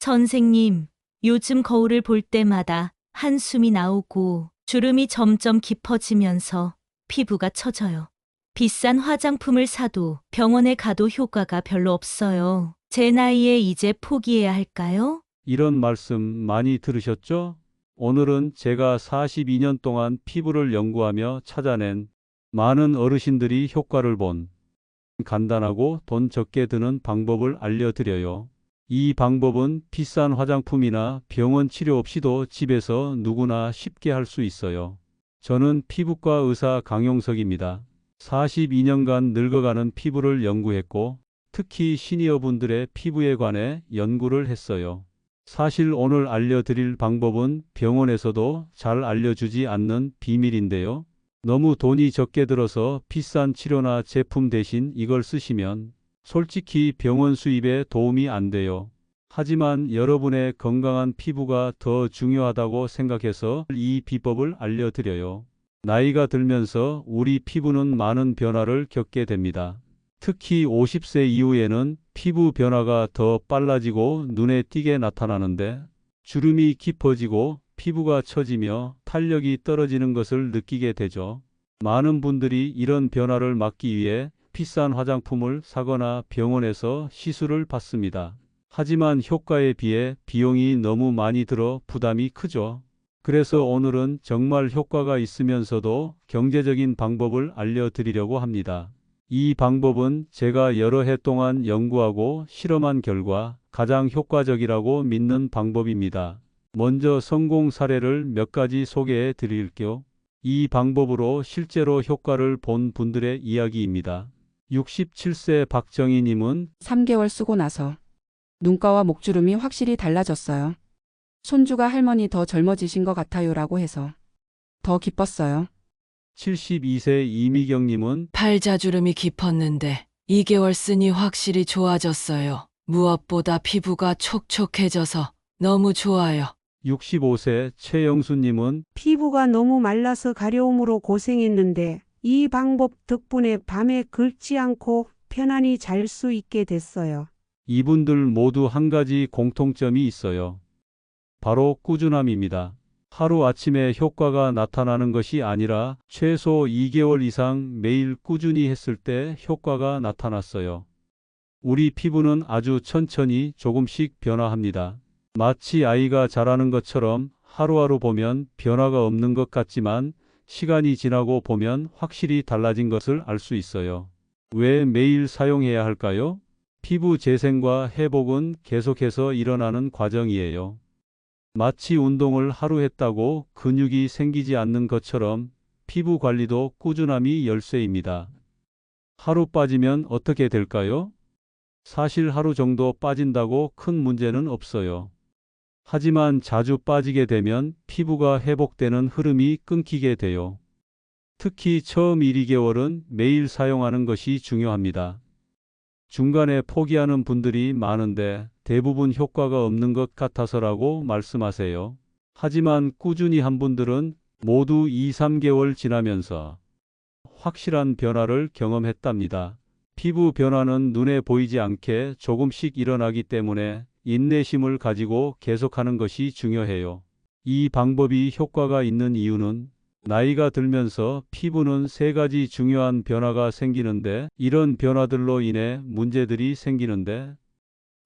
선생님, 요즘 거울을 볼 때마다 한숨이 나오고 주름이 점점 깊어지면서 피부가 처져요. 비싼 화장품을 사도 병원에 가도 효과가 별로 없어요. 제 나이에 이제 포기해야 할까요? 이런 말씀 많이 들으셨죠? 오늘은 제가 42년 동안 피부를 연구하며 찾아낸 많은 어르신들이 효과를 본 간단하고 돈 적게 드는 방법을 알려드려요. 이 방법은 비싼 화장품이나 병원 치료 없이도 집에서 누구나 쉽게 할 수 있어요. 저는 피부과 의사 강용석입니다. 42년간 늙어가는 피부를 연구했고, 특히 시니어분들의 피부에 관해 연구를 했어요. 사실 오늘 알려드릴 방법은 병원에서도 잘 알려주지 않는 비밀인데요. 너무 돈이 적게 들어서 비싼 치료나 제품 대신 이걸 쓰시면 솔직히 병원 수입에 도움이 안 돼요. 하지만 여러분의 건강한 피부가 더 중요하다고 생각해서 이 비법을 알려드려요. 나이가 들면서 우리 피부는 많은 변화를 겪게 됩니다. 특히 50세 이후에는 피부 변화가 더 빨라지고 눈에 띄게 나타나는데, 주름이 깊어지고 피부가 처지며 탄력이 떨어지는 것을 느끼게 되죠. 많은 분들이 이런 변화를 막기 위해 비싼 화장품을 사거나 병원에서 시술을 받습니다. 하지만 효과에 비해 비용이 너무 많이 들어 부담이 크죠. 그래서 오늘은 정말 효과가 있으면서도 경제적인 방법을 알려드리려고 합니다. 이 방법은 제가 여러 해 동안 연구하고 실험한 결과 가장 효과적이라고 믿는 방법입니다. 먼저 성공 사례를 몇 가지 소개해 드릴게요. 이 방법으로 실제로 효과를 본 분들의 이야기입니다. 67세 박정희님은 3개월 쓰고 나서 눈가와 목주름이 확실히 달라졌어요. 손주가 할머니 더 젊어지신 것 같아요라고 해서 더 기뻤어요. 72세 이미경님은 팔자주름이 깊었는데 2개월 쓰니 확실히 좋아졌어요. 무엇보다 피부가 촉촉해져서 너무 좋아요. 65세 최영수님은 피부가 너무 말라서 가려움으로 고생했는데 이 방법 덕분에 밤에 긁지 않고 편안히 잘 수 있게 됐어요. 이분들 모두 한 가지 공통점이 있어요. 바로 꾸준함입니다. 하루아침에 효과가 나타나는 것이 아니라 최소 2개월 이상 매일 꾸준히 했을 때 효과가 나타났어요. 우리 피부는 아주 천천히 조금씩 변화합니다. 마치 아이가 자라는 것처럼 하루하루 보면 변화가 없는 것 같지만 시간이 지나고 보면 확실히 달라진 것을 알 수 있어요. 왜 매일 사용해야 할까요? 피부 재생과 회복은 계속해서 일어나는 과정이에요. 마치 운동을 하루 했다고 근육이 생기지 않는 것처럼 피부 관리도 꾸준함이 열쇠입니다. 하루 빠지면 어떻게 될까요? 사실 하루 정도 빠진다고 큰 문제는 없어요. 하지만 자주 빠지게 되면 피부가 회복되는 흐름이 끊기게 돼요. 특히 처음 1, 2개월은 매일 사용하는 것이 중요합니다. 중간에 포기하는 분들이 많은데 대부분 효과가 없는 것 같아서라고 말씀하세요. 하지만 꾸준히 한 분들은 모두 2, 3개월 지나면서 확실한 변화를 경험했답니다. 피부 변화는 눈에 보이지 않게 조금씩 일어나기 때문에 인내심을 가지고 계속하는 것이 중요해요. 이 방법이 효과가 있는 이유는 나이가 들면서 피부는 3가지 중요한 변화가 생기는데, 이런 변화들로 인해 문제들이 생기는데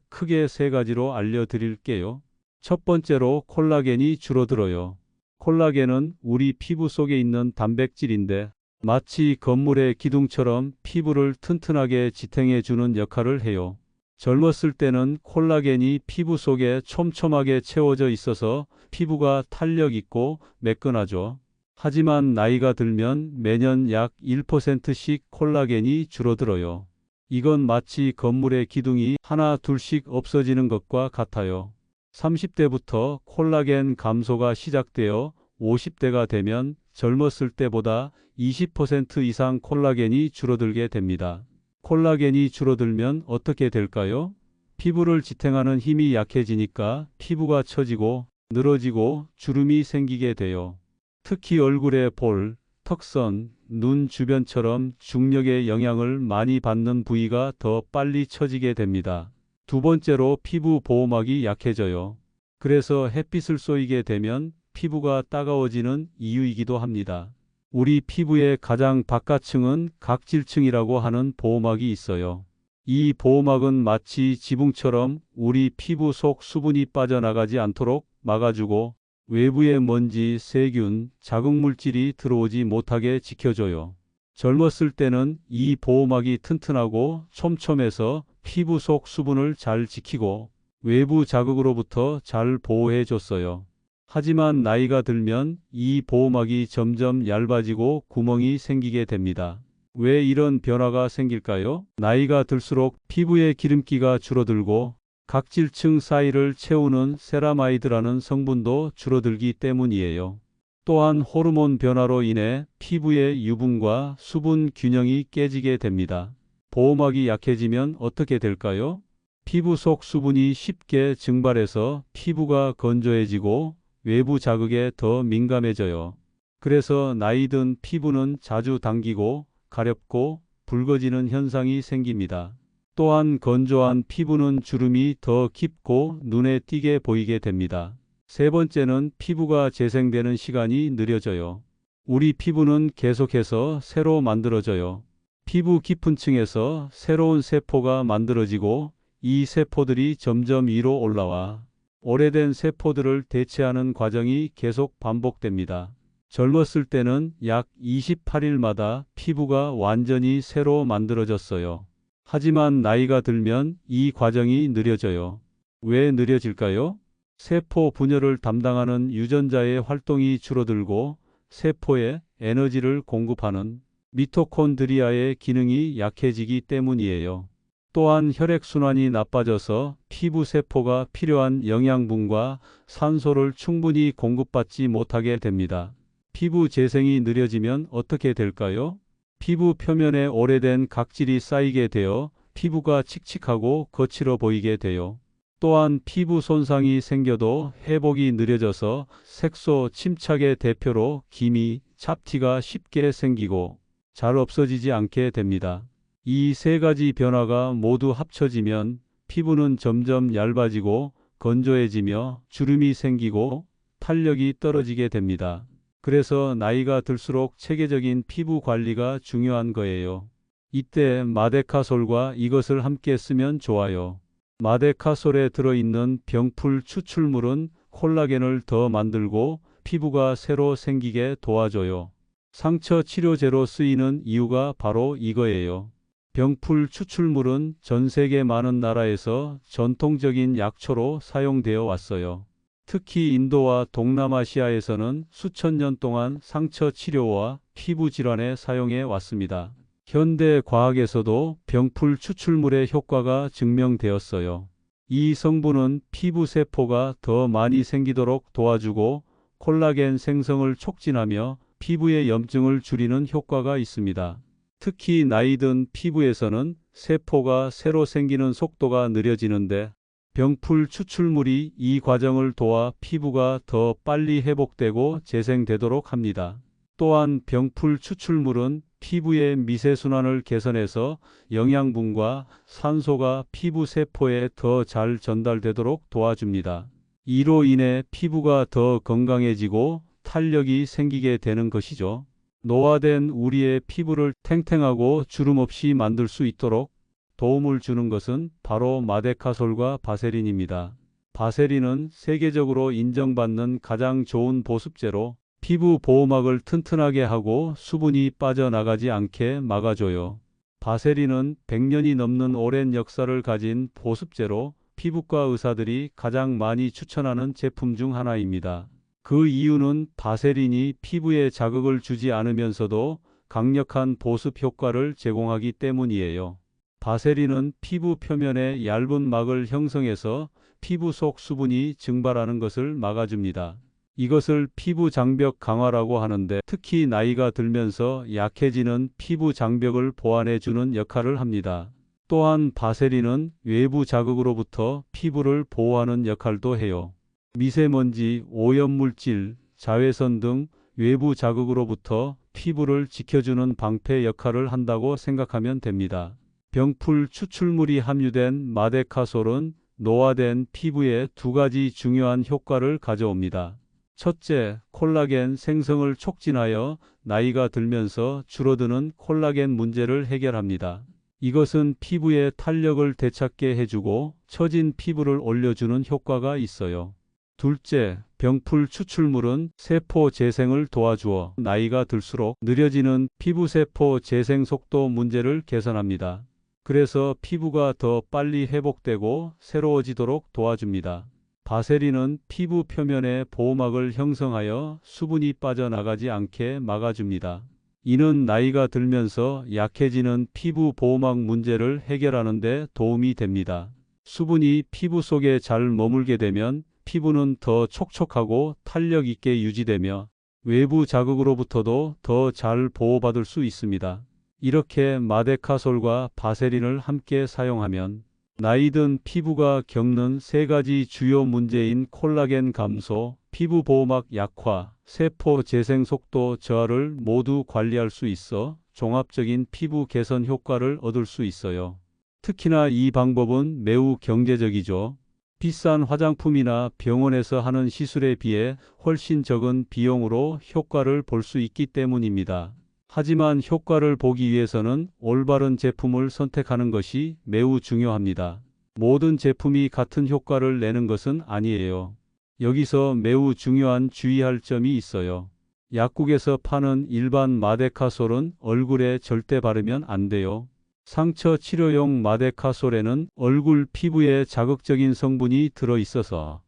크게 3가지로 알려드릴게요. 첫 번째로 콜라겐이 줄어들어요. 콜라겐은 우리 피부 속에 있는 단백질인데 마치 건물의 기둥처럼 피부를 튼튼하게 지탱해 주는 역할을 해요. 젊었을 때는 콜라겐이 피부 속에 촘촘하게 채워져 있어서 피부가 탄력 있고 매끈하죠. 하지만 나이가 들면 매년 약 1%씩 콜라겐이 줄어들어요. 이건 마치 건물의 기둥이 하나 둘씩 없어지는 것과 같아요. 30대부터 콜라겐 감소가 시작되어 50대가 되면 젊었을 때보다 20% 이상 콜라겐이 줄어들게 됩니다. 콜라겐이 줄어들면 어떻게 될까요? 피부를 지탱하는 힘이 약해지니까 피부가 처지고 늘어지고 주름이 생기게 돼요. 특히 얼굴의 볼, 턱선, 눈 주변처럼 중력의 영향을 많이 받는 부위가 더 빨리 처지게 됩니다. 두 번째로 피부 보호막이 약해져요. 그래서 햇빛을 쏘이게 되면 피부가 따가워지는 이유이기도 합니다. 우리 피부의 가장 바깥층은 각질층이라고 하는 보호막이 있어요. 이 보호막은 마치 지붕처럼 우리 피부 속 수분이 빠져나가지 않도록 막아주고 외부의 먼지, 세균, 자극물질이 들어오지 못하게 지켜줘요. 젊었을 때는 이 보호막이 튼튼하고 촘촘해서 피부 속 수분을 잘 지키고 외부 자극으로부터 잘 보호해 줬어요. 하지만 나이가 들면 이 보호막이 점점 얇아지고 구멍이 생기게 됩니다. 왜 이런 변화가 생길까요? 나이가 들수록 피부의 기름기가 줄어들고 각질층 사이를 채우는 세라마이드라는 성분도 줄어들기 때문이에요. 또한 호르몬 변화로 인해 피부의 유분과 수분 균형이 깨지게 됩니다. 보호막이 약해지면 어떻게 될까요? 피부 속 수분이 쉽게 증발해서 피부가 건조해지고 외부 자극에 더 민감해져요. 그래서 나이 든 피부는 자주 당기고 가렵고 붉어지는 현상이 생깁니다. 또한 건조한 피부는 주름이 더 깊고 눈에 띄게 보이게 됩니다. 세 번째는 피부가 재생되는 시간이 느려져요. 우리 피부는 계속해서 새로 만들어져요. 피부 깊은 층에서 새로운 세포가 만들어지고 이 세포들이 점점 위로 올라와 오래된 세포들을 대체하는 과정이 계속 반복됩니다. 젊었을 때는 약 28일마다 피부가 완전히 새로 만들어졌어요. 하지만 나이가 들면 이 과정이 느려져요. 왜 느려질까요? 세포 분열을 담당하는 유전자의 활동이 줄어들고 세포에 에너지를 공급하는 미토콘드리아의 기능이 약해지기 때문이에요. 또한 혈액순환이 나빠져서 피부 세포가 필요한 영양분과 산소를 충분히 공급받지 못하게 됩니다. 피부 재생이 느려지면 어떻게 될까요? 피부 표면에 오래된 각질이 쌓이게 되어 피부가 칙칙하고 거칠어 보이게 돼요. 또한 피부 손상이 생겨도 회복이 느려져서 색소 침착의 대표로 기미, 잡티가 쉽게 생기고 잘 없어지지 않게 됩니다. 이 세 가지 변화가 모두 합쳐지면 피부는 점점 얇아지고 건조해지며 주름이 생기고 탄력이 떨어지게 됩니다. 그래서 나이가 들수록 체계적인 피부 관리가 중요한 거예요. 이때 마데카솔과 이것을 함께 쓰면 좋아요. 마데카솔에 들어있는 병풀 추출물은 콜라겐을 더 만들고 피부가 새로 생기게 도와줘요. 상처 치료제로 쓰이는 이유가 바로 이거예요. 병풀 추출물은 전 세계 많은 나라에서 전통적인 약초로 사용되어 왔어요. 특히 인도와 동남아시아에서는 수천 년 동안 상처 치료와 피부 질환에 사용해 왔습니다. 현대 과학에서도 병풀 추출물의 효과가 증명되었어요. 이 성분은 피부 세포가 더 많이 생기도록 도와주고 콜라겐 생성을 촉진하며 피부의 염증을 줄이는 효과가 있습니다. 특히 나이 든 피부에서는 세포가 새로 생기는 속도가 느려지는데 병풀 추출물이 이 과정을 도와 피부가 더 빨리 회복되고 재생되도록 합니다. 또한 병풀 추출물은 피부의 미세순환을 개선해서 영양분과 산소가 피부 세포에 더 잘 전달되도록 도와줍니다. 이로 인해 피부가 더 건강해지고 탄력이 생기게 되는 것이죠. 노화된 우리의 피부를 탱탱하고 주름 없이 만들 수 있도록 도움을 주는 것은 바로 마데카솔과 바세린입니다. 바세린은 세계적으로 인정받는 가장 좋은 보습제로 피부 보호막을 튼튼하게 하고 수분이 빠져나가지 않게 막아줘요. 바세린은 100년이 넘는 오랜 역사를 가진 보습제로 피부과 의사들이 가장 많이 추천하는 제품 중 하나입니다. 그 이유는 바세린이 피부에 자극을 주지 않으면서도 강력한 보습 효과를 제공하기 때문이에요. 바세린은 피부 표면에 얇은 막을 형성해서 피부 속 수분이 증발하는 것을 막아줍니다. 이것을 피부 장벽 강화라고 하는데 특히 나이가 들면서 약해지는 피부 장벽을 보완해주는 역할을 합니다. 또한 바세린은 외부 자극으로부터 피부를 보호하는 역할도 해요. 미세먼지, 오염물질, 자외선 등 외부 자극으로부터 피부를 지켜주는 방패 역할을 한다고 생각하면 됩니다. 병풀 추출물이 함유된 마데카솔은 노화된 피부에 두 가지 중요한 효과를 가져옵니다. 첫째, 콜라겐 생성을 촉진하여 나이가 들면서 줄어드는 콜라겐 문제를 해결합니다. 이것은 피부의 탄력을 되찾게 해주고 처진 피부를 올려주는 효과가 있어요. 둘째, 병풀 추출물은 세포 재생을 도와주어 나이가 들수록 느려지는 피부세포 재생 속도 문제를 개선합니다. 그래서 피부가 더 빨리 회복되고 새로워지도록 도와줍니다. 바세린은 피부 표면에 보호막을 형성하여 수분이 빠져나가지 않게 막아줍니다. 이는 나이가 들면서 약해지는 피부 보호막 문제를 해결하는 데 도움이 됩니다. 수분이 피부 속에 잘 머물게 되면 피부는 더 촉촉하고 탄력 있게 유지되며 외부 자극으로부터도 더 잘 보호받을 수 있습니다. 이렇게 마데카솔과 바세린을 함께 사용하면 나이든 피부가 겪는 세 가지 주요 문제인 콜라겐 감소, 피부 보호막 약화, 세포 재생 속도 저하를 모두 관리할 수 있어 종합적인 피부 개선 효과를 얻을 수 있어요. 특히나 이 방법은 매우 경제적이죠. 비싼 화장품이나 병원에서 하는 시술에 비해 훨씬 적은 비용으로 효과를 볼 수 있기 때문입니다. 하지만 효과를 보기 위해서는 올바른 제품을 선택하는 것이 매우 중요합니다. 모든 제품이 같은 효과를 내는 것은 아니에요. 여기서 매우 중요한 주의할 점이 있어요. 약국에서 파는 일반 마데카솔은 얼굴에 절대 바르면 안 돼요. 상처 치료용 마데카솔에는 얼굴 피부에 자극적인 성분이 들어있어서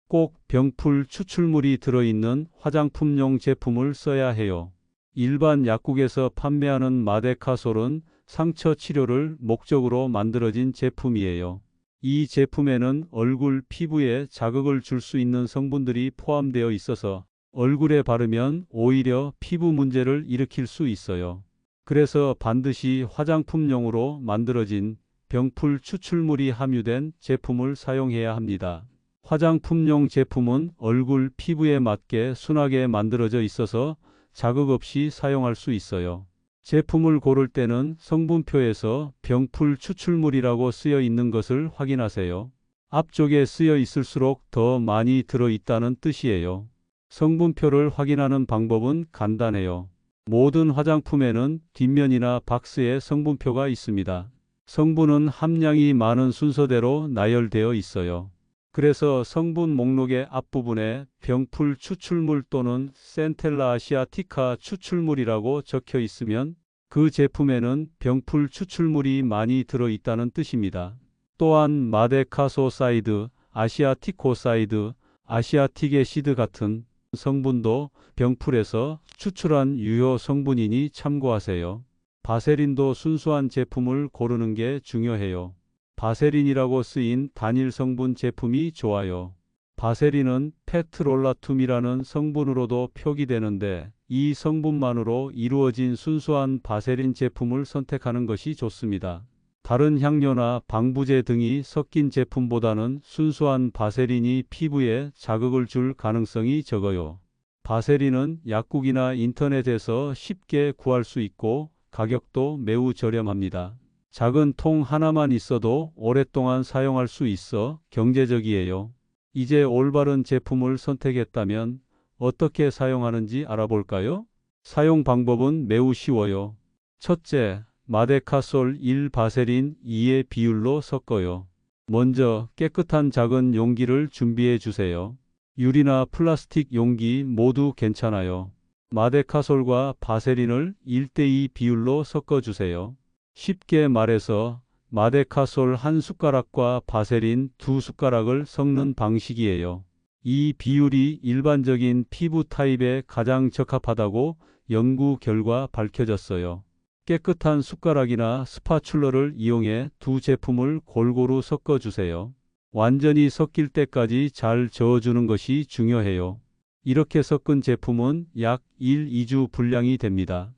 꼭 병풀 추출물이 들어있는 화장품용 제품을 써야 해요. 일반 약국에서 판매하는 마데카솔은 상처 치료를 목적으로 만들어진 제품이에요. 이 제품에는 얼굴 피부에 자극을 줄 수 있는 성분들이 포함되어 있어서 얼굴에 바르면 오히려 피부 문제를 일으킬 수 있어요. 그래서 반드시 화장품용으로 만들어진 병풀 추출물이 함유된 제품을 사용해야 합니다. 화장품용 제품은 얼굴 피부에 맞게 순하게 만들어져 있어서 자극 없이 사용할 수 있어요. 제품을 고를 때는 성분표에서 병풀 추출물이라고 쓰여 있는 것을 확인하세요. 앞쪽에 쓰여 있을수록 더 많이 들어있다는 뜻이에요. 성분표를 확인하는 방법은 간단해요. 모든 화장품에는 뒷면이나 박스에 성분표가 있습니다. 성분은 함량이 많은 순서대로 나열되어 있어요. 그래서 성분 목록의 앞부분에 병풀 추출물 또는 센텔라 아시아티카 추출물이라고 적혀 있으면 그 제품에는 병풀 추출물이 많이 들어있다는 뜻입니다. 또한 마데카소사이드, 아시아티코사이드, 아시아틱애시드 같은 성분도 병풀에서 추출한 유효 성분이니 참고하세요. 바세린도 순수한 제품을 고르는 게 중요해요. 바세린이라고 쓰인 단일 성분 제품이 좋아요. 바세린은 페트롤라툼이라는 성분으로도 표기되는데 이 성분만으로 이루어진 순수한 바세린 제품을 선택하는 것이 좋습니다. 다른 향료나 방부제 등이 섞인 제품보다는 순수한 바세린이 피부에 자극을 줄 가능성이 적어요. 바세린은 약국이나 인터넷에서 쉽게 구할 수 있고 가격도 매우 저렴합니다. 작은 통 하나만 있어도 오랫동안 사용할 수 있어 경제적이에요. 이제 올바른 제품을 선택했다면 어떻게 사용하는지 알아볼까요? 사용 방법은 매우 쉬워요. 첫째, 마데카솔 1 바세린 2의 비율로 섞어요. 먼저 깨끗한 작은 용기를 준비해 주세요. 유리나 플라스틱 용기 모두 괜찮아요. 마데카솔과 바세린을 1:2 비율로 섞어 주세요. 쉽게 말해서 마데카솔 1숟가락과 바세린 2숟가락을 섞는 방식이에요. 이 비율이 일반적인 피부 타입에 가장 적합하다고 연구 결과 밝혀졌어요. 깨끗한 숟가락이나 스파츌러를 이용해 두 제품을 골고루 섞어주세요. 완전히 섞일 때까지 잘 저어주는 것이 중요해요. 이렇게 섞은 제품은 약 1-2주 분량이 됩니다.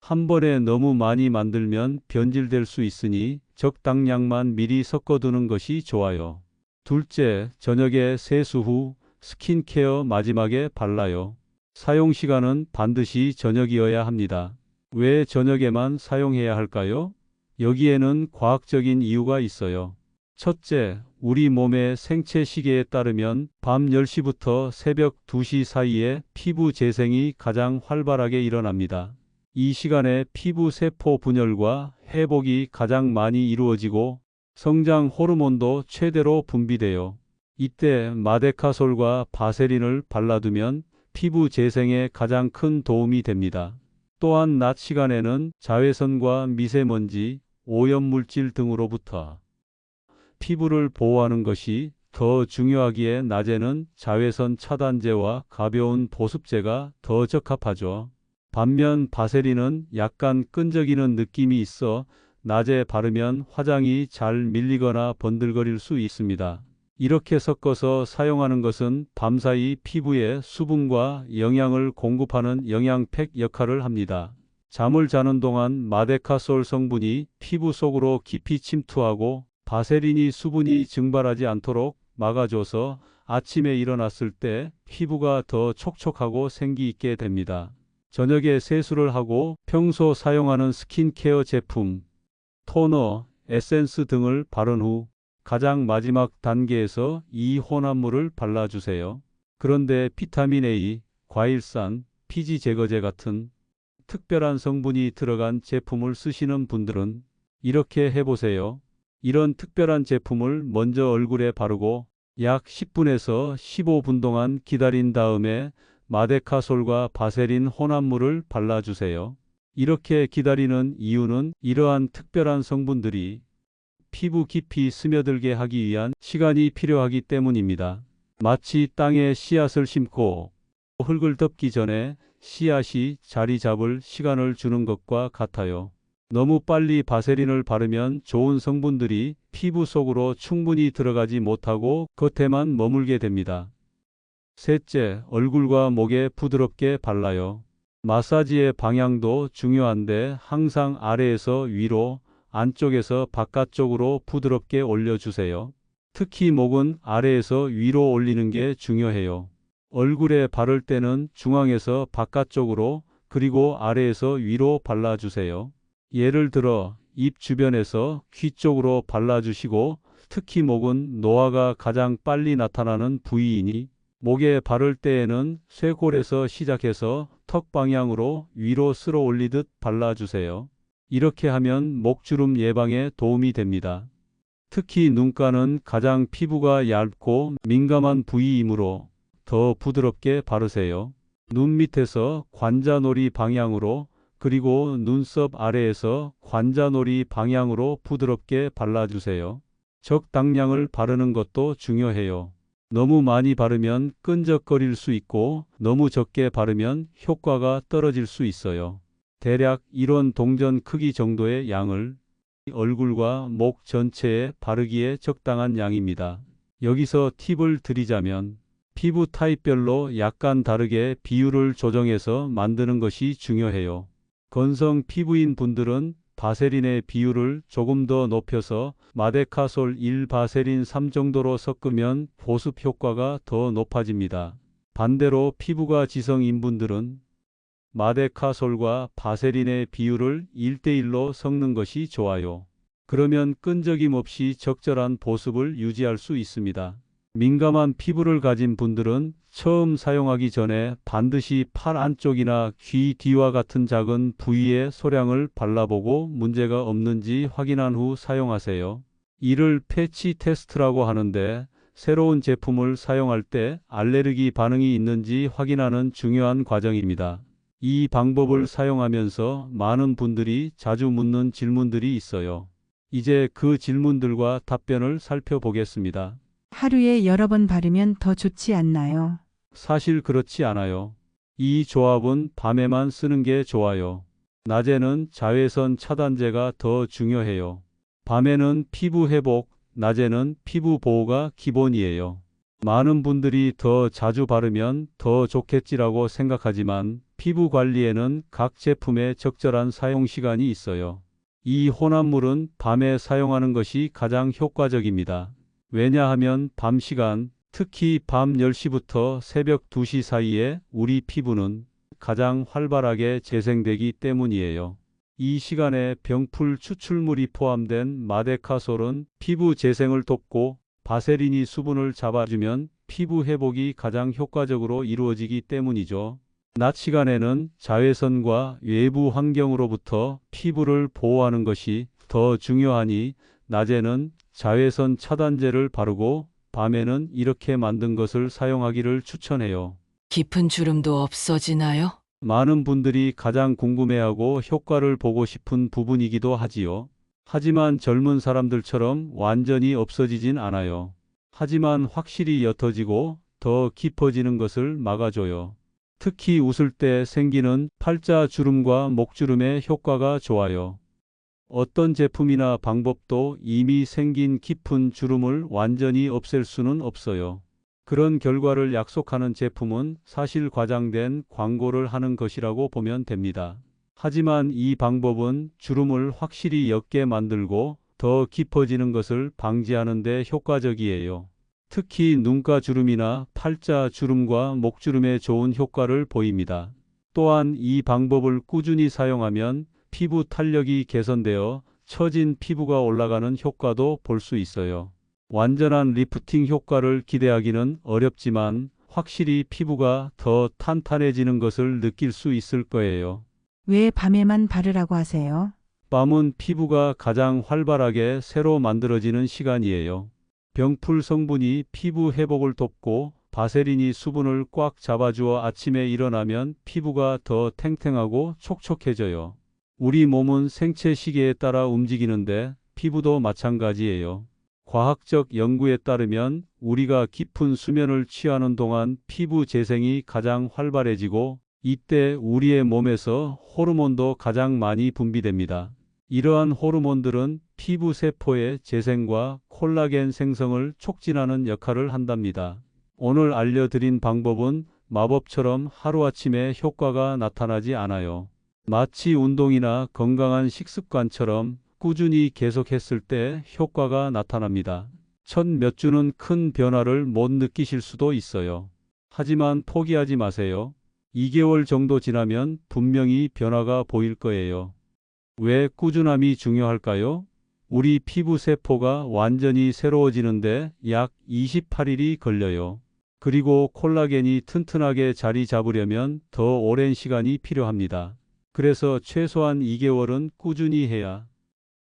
한 번에 너무 많이 만들면 변질될 수 있으니 적당량만 미리 섞어두는 것이 좋아요. 둘째, 저녁에 세수 후 스킨케어 마지막에 발라요. 사용 시간은 반드시 저녁이어야 합니다. 왜 저녁에만 사용해야 할까요? 여기에는 과학적인 이유가 있어요. 첫째, 우리 몸의 생체 시계에 따르면 밤 10시부터 새벽 2시 사이에 피부 재생이 가장 활발하게 일어납니다. 이 시간에 피부 세포 분열과 회복이 가장 많이 이루어지고 성장 호르몬도 최대로 분비돼요. 이때 마데카솔과 바세린을 발라두면 피부 재생에 가장 큰 도움이 됩니다. 또한 낮 시간에는 자외선과 미세먼지, 오염물질 등으로부터 피부를 보호하는 것이 더 중요하기에 낮에는 자외선 차단제와 가벼운 보습제가 더 적합하죠. 반면 바세린은 약간 끈적이는 느낌이 있어 낮에 바르면 화장이 잘 밀리거나 번들거릴 수 있습니다. 이렇게 섞어서 사용하는 것은 밤사이 피부에 수분과 영양을 공급하는 영양팩 역할을 합니다. 잠을 자는 동안 마데카솔 성분이 피부 속으로 깊이 침투하고 바세린이 수분이 증발하지 않도록 막아줘서 아침에 일어났을 때 피부가 더 촉촉하고 생기 있게 됩니다. 저녁에 세수를 하고 평소 사용하는 스킨케어 제품, 토너, 에센스 등을 바른 후 가장 마지막 단계에서 이 혼합물을 발라주세요. 그런데 비타민 A, 과일산, 피지 제거제 같은 특별한 성분이 들어간 제품을 쓰시는 분들은 이렇게 해보세요. 이런 특별한 제품을 먼저 얼굴에 바르고 약 10분에서 15분 동안 기다린 다음에 마데카솔과 바세린 혼합물을 발라주세요. 이렇게 기다리는 이유는 이러한 특별한 성분들이 피부 깊이 스며들게 하기 위한 시간이 필요하기 때문입니다. 마치 땅에 씨앗을 심고 흙을 덮기 전에 씨앗이 자리 잡을 시간을 주는 것과 같아요. 너무 빨리 바세린을 바르면 좋은 성분들이 피부 속으로 충분히 들어가지 못하고 겉에만 머물게 됩니다. 셋째, 얼굴과 목에 부드럽게 발라요. 마사지의 방향도 중요한데 항상 아래에서 위로, 안쪽에서 바깥쪽으로 부드럽게 올려주세요. 특히 목은 아래에서 위로 올리는 게 중요해요. 얼굴에 바를 때는 중앙에서 바깥쪽으로 그리고 아래에서 위로 발라주세요. 예를 들어 입 주변에서 귀 쪽으로 발라주시고 특히 목은 노화가 가장 빨리 나타나는 부위이니 목에 바를 때에는 쇄골에서 시작해서 턱 방향으로 위로 쓸어 올리듯 발라주세요. 이렇게 하면 목주름 예방에 도움이 됩니다. 특히 눈가는 가장 피부가 얇고 민감한 부위이므로 더 부드럽게 바르세요. 눈 밑에서 관자놀이 방향으로 그리고 눈썹 아래에서 관자놀이 방향으로 부드럽게 발라주세요. 적당량을 바르는 것도 중요해요. 너무 많이 바르면 끈적거릴 수 있고 너무 적게 바르면 효과가 떨어질 수 있어요. 대략 이런 동전 크기 정도의 양을 얼굴과 목 전체에 바르기에 적당한 양입니다. 여기서 팁을 드리자면 피부 타입별로 약간 다르게 비율을 조정해서 만드는 것이 중요해요. 건성 피부인 분들은 바세린의 비율을 조금 더 높여서 마데카솔 1, 바세린 3 정도로 섞으면 보습 효과가 더 높아집니다. 반대로 피부가 지성인 분들은 마데카솔과 바세린의 비율을 1:1로 섞는 것이 좋아요. 그러면 끈적임 없이 적절한 보습을 유지할 수 있습니다. 민감한 피부를 가진 분들은 처음 사용하기 전에 반드시 팔 안쪽이나 귀 뒤와 같은 작은 부위에 소량을 발라보고 문제가 없는지 확인한 후 사용하세요. 이를 패치 테스트라고 하는데 새로운 제품을 사용할 때 알레르기 반응이 있는지 확인하는 중요한 과정입니다. 이 방법을 사용하면서 많은 분들이 자주 묻는 질문들이 있어요. 이제 그 질문들과 답변을 살펴보겠습니다. 하루에 여러 번 바르면 더 좋지 않나요? 사실 그렇지 않아요. 이 조합은 밤에만 쓰는 게 좋아요. 낮에는 자외선 차단제가 더 중요해요. 밤에는 피부 회복, 낮에는 피부 보호가 기본이에요. 많은 분들이 더 자주 바르면 더 좋겠지라고 생각하지만 피부 관리에는 각 제품의 적절한 사용 시간이 있어요. 이 혼합물은 밤에 사용하는 것이 가장 효과적입니다. 왜냐하면 밤 시간, 특히 밤 10시부터 새벽 2시 사이에 우리 피부는 가장 활발하게 재생되기 때문이에요. 이 시간에 병풀 추출물이 포함된 마데카솔은 피부 재생을 돕고 바세린이 수분을 잡아주면 피부 회복이 가장 효과적으로 이루어지기 때문이죠. 낮 시간에는 자외선과 외부 환경으로부터 피부를 보호하는 것이 더 중요하니 낮에는 자외선 차단제를 바르고 밤에는 이렇게 만든 것을 사용하기를 추천해요. 깊은 주름도 없어지나요? 많은 분들이 가장 궁금해하고 효과를 보고 싶은 부분이기도 하지요. 하지만 젊은 사람들처럼 완전히 없어지진 않아요. 하지만 확실히 옅어지고 더 깊어지는 것을 막아줘요. 특히 웃을 때 생기는 팔자 주름과 목주름의 효과가 좋아요. 어떤 제품이나 방법도 이미 생긴 깊은 주름을 완전히 없앨 수는 없어요. 그런 결과를 약속하는 제품은 사실 과장된 광고를 하는 것이라고 보면 됩니다. 하지만 이 방법은 주름을 확실히 옅게 만들고 더 깊어지는 것을 방지하는 데 효과적이에요. 특히 눈가 주름이나 팔자 주름과 목주름에 좋은 효과를 보입니다. 또한 이 방법을 꾸준히 사용하면 피부 탄력이 개선되어 처진 피부가 올라가는 효과도 볼 수 있어요. 완전한 리프팅 효과를 기대하기는 어렵지만 확실히 피부가 더 탄탄해지는 것을 느낄 수 있을 거예요. 왜 밤에만 바르라고 하세요? 밤은 피부가 가장 활발하게 새로 만들어지는 시간이에요. 병풀 성분이 피부 회복을 돕고 바세린이 수분을 꽉 잡아주어 아침에 일어나면 피부가 더 탱탱하고 촉촉해져요. 우리 몸은 생체 시계에 따라 움직이는데 피부도 마찬가지예요. 과학적 연구에 따르면 우리가 깊은 수면을 취하는 동안 피부 재생이 가장 활발해지고 이때 우리의 몸에서 호르몬도 가장 많이 분비됩니다. 이러한 호르몬들은 피부 세포의 재생과 콜라겐 생성을 촉진하는 역할을 한답니다. 오늘 알려드린 방법은 마법처럼 하루아침에 효과가 나타나지 않아요. 마치 운동이나 건강한 식습관처럼 꾸준히 계속했을 때 효과가 나타납니다. 첫 몇 주는 큰 변화를 못 느끼실 수도 있어요. 하지만 포기하지 마세요. 2개월 정도 지나면 분명히 변화가 보일 거예요. 왜 꾸준함이 중요할까요? 우리 피부 세포가 완전히 새로워지는데 약 28일이 걸려요. 그리고 콜라겐이 튼튼하게 자리 잡으려면 더 오랜 시간이 필요합니다. 그래서 최소한 2개월은 꾸준히 해야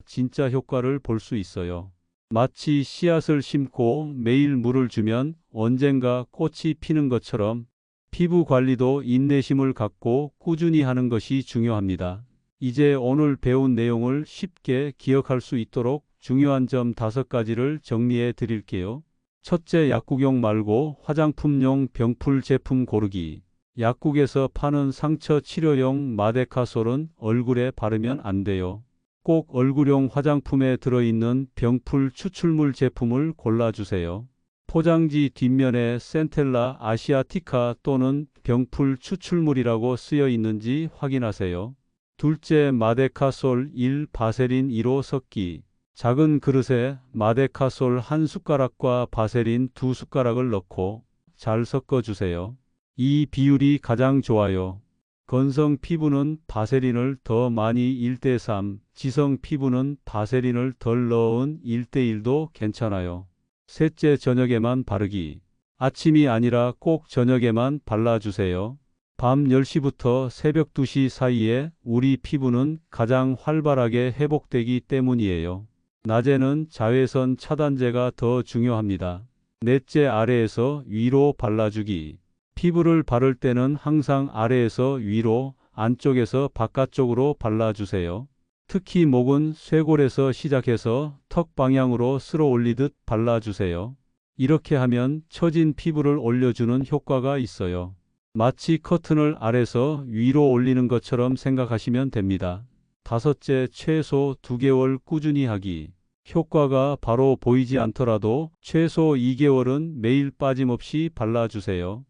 진짜 효과를 볼 수 있어요. 마치 씨앗을 심고 매일 물을 주면 언젠가 꽃이 피는 것처럼 피부 관리도 인내심을 갖고 꾸준히 하는 것이 중요합니다. 이제 오늘 배운 내용을 쉽게 기억할 수 있도록 중요한 점 5가지를 정리해 드릴게요. 첫째, 약국용 말고 화장품용 병풀 제품 고르기. 약국에서 파는 상처 치료용 마데카솔은 얼굴에 바르면 안 돼요. 꼭 얼굴용 화장품에 들어있는 병풀 추출물 제품을 골라주세요. 포장지 뒷면에 센텔라 아시아티카 또는 병풀 추출물이라고 쓰여 있는지 확인하세요. 둘째, 마데카솔 1, 바세린 2로 섞기. 작은 그릇에 마데카솔 1숟가락과 바세린 2숟가락을 넣고 잘 섞어주세요. 이 비율이 가장 좋아요. 건성 피부는 바세린을 더 많이 1:3, 지성 피부는 바세린을 덜 넣은 1:1도 괜찮아요. 셋째, 저녁에만 바르기. 아침이 아니라 꼭 저녁에만 발라주세요. 밤 10시부터 새벽 2시 사이에 우리 피부는 가장 활발하게 회복되기 때문이에요. 낮에는 자외선 차단제가 더 중요합니다. 넷째, 아래에서 위로 발라주기. 피부를 바를 때는 항상 아래에서 위로, 안쪽에서 바깥쪽으로 발라주세요. 특히 목은 쇄골에서 시작해서 턱 방향으로 쓸어 올리듯 발라주세요. 이렇게 하면 처진 피부를 올려주는 효과가 있어요. 마치 커튼을 아래서 위로 올리는 것처럼 생각하시면 됩니다. 다섯째, 최소 2개월 꾸준히 하기. 효과가 바로 보이지 않더라도 최소 2개월은 매일 빠짐없이 발라주세요.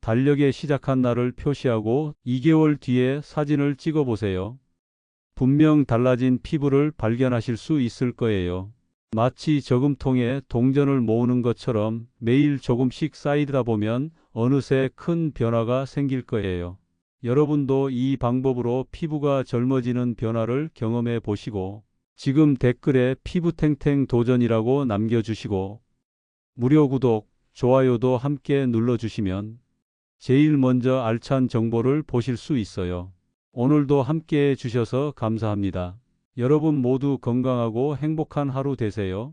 달력에 시작한 날을 표시하고 2개월 뒤에 사진을 찍어보세요. 분명 달라진 피부를 발견하실 수 있을 거예요. 마치 저금통에 동전을 모으는 것처럼 매일 조금씩 쌓이다 보면 어느새 큰 변화가 생길 거예요. 여러분도 이 방법으로 피부가 젊어지는 변화를 경험해 보시고 지금 댓글에 피부탱탱 도전이라고 남겨주시고 무료 구독, 좋아요도 함께 눌러주시면 제일 먼저 알찬 정보를 보실 수 있어요. 오늘도 함께 해주셔서 감사합니다. 여러분 모두 건강하고 행복한 하루 되세요.